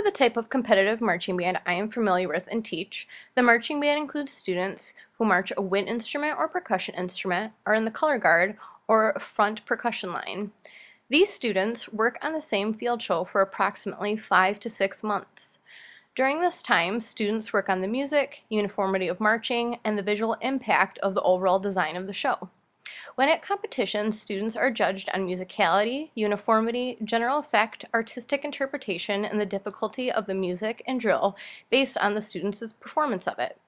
to the type of competitive marching band I am familiar with and teach, the marching band includes students who march a wind instrument or percussion instrument, are in the color guard, or front percussion line. These students work on the same field show for approximately 5 to 6 months. During this time, students work on the music, uniformity of marching, and the visual impact of the overall design of the show. When at competitions, students are judged on musicality, uniformity, general effect, artistic interpretation, and the difficulty of the music and drill based on the students' performance of it.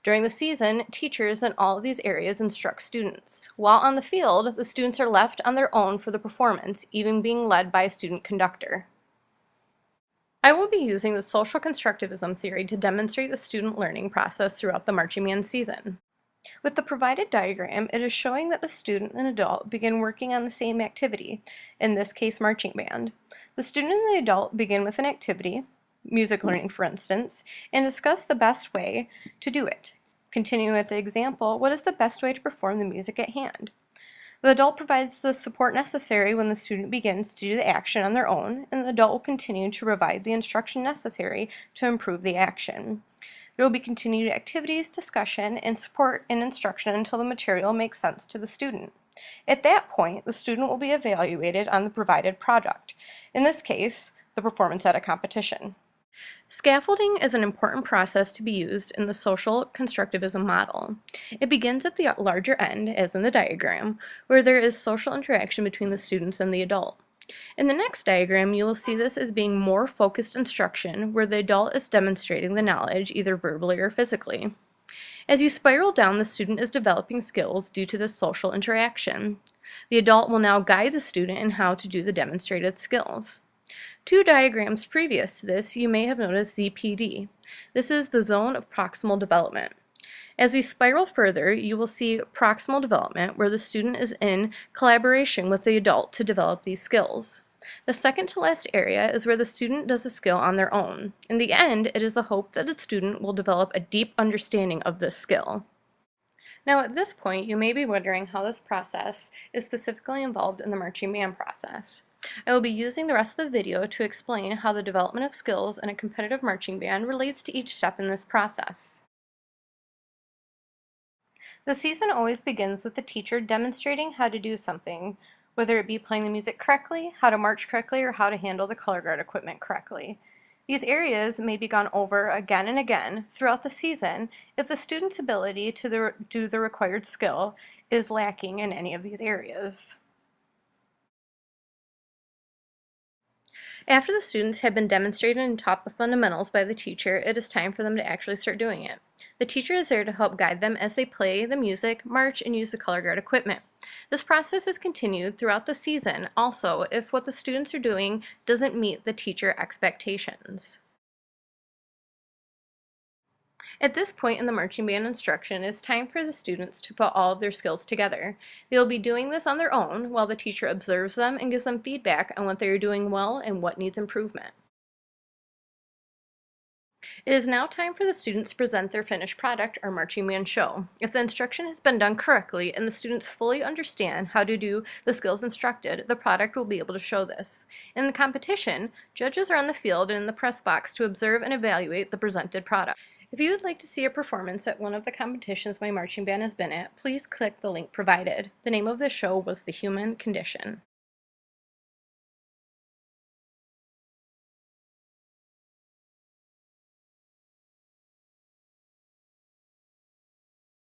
During the season, teachers in all of these areas instruct students. While on the field, the students are left on their own for the performance, even being led by a student conductor. I will be using the social constructivism theory to demonstrate the student learning process throughout the marching band season. With the provided diagram, it is showing that the student and adult begin working on the same activity, in this case marching band. The student and the adult begin with an activity, music learning for instance, and discuss the best way to do it. Continuing with the example, what is the best way to perform the music at hand? The adult provides the support necessary when the student begins to do the action on their own, and the adult will continue to provide the instruction necessary to improve the action. There will be continued activities, discussion, and support and instruction until the material makes sense to the student. At that point, the student will be evaluated on the provided product, in this case, the performance at a competition. Scaffolding is an important process to be used in the social constructivism model. It begins at the larger end, as in the diagram, where there is social interaction between the students and the adult. In the next diagram, you will see this as being more focused instruction, where the adult is demonstrating the knowledge either verbally or physically. As you spiral down, the student is developing skills due to this social interaction. The adult will now guide the student in how to do the demonstrated skills. Two diagrams previous to this, you may have noticed ZPD. This is the zone of proximal development. As we spiral further, you will see proximal development, where the student is in collaboration with the adult to develop these skills. The second to last area is where the student does a skill on their own. In the end, it is the hope that the student will develop a deep understanding of this skill. Now at this point, you may be wondering how this process is specifically involved in the marching band process. I will be using the rest of the video to explain how the development of skills in a competitive marching band relates to each step in this process. The season always begins with the teacher demonstrating how to do something, whether it be playing the music correctly, how to march correctly, or how to handle the color guard equipment correctly. These areas may be gone over again and again throughout the season if the student's ability to do the required skill is lacking in any of these areas. After the students have been demonstrated and taught the fundamentals by the teacher, it is time for them to actually start doing it. The teacher is there to help guide them as they play the music, march, and use the color guard equipment. This process is continued throughout the season, also if what the students are doing doesn't meet the teacher expectations. At this point in the marching band instruction, it is time for the students to put all of their skills together. They will be doing this on their own while the teacher observes them and gives them feedback on what they are doing well and what needs improvement. It is now time for the students to present their finished product or marching band show. If the instruction has been done correctly and the students fully understand how to do the skills instructed, the product will be able to show this. In the competition, judges are on the field and in the press box to observe and evaluate the presented product. If you would like to see a performance at one of the competitions my marching band has been at, please click the link provided. The name of the show was The Human Condition.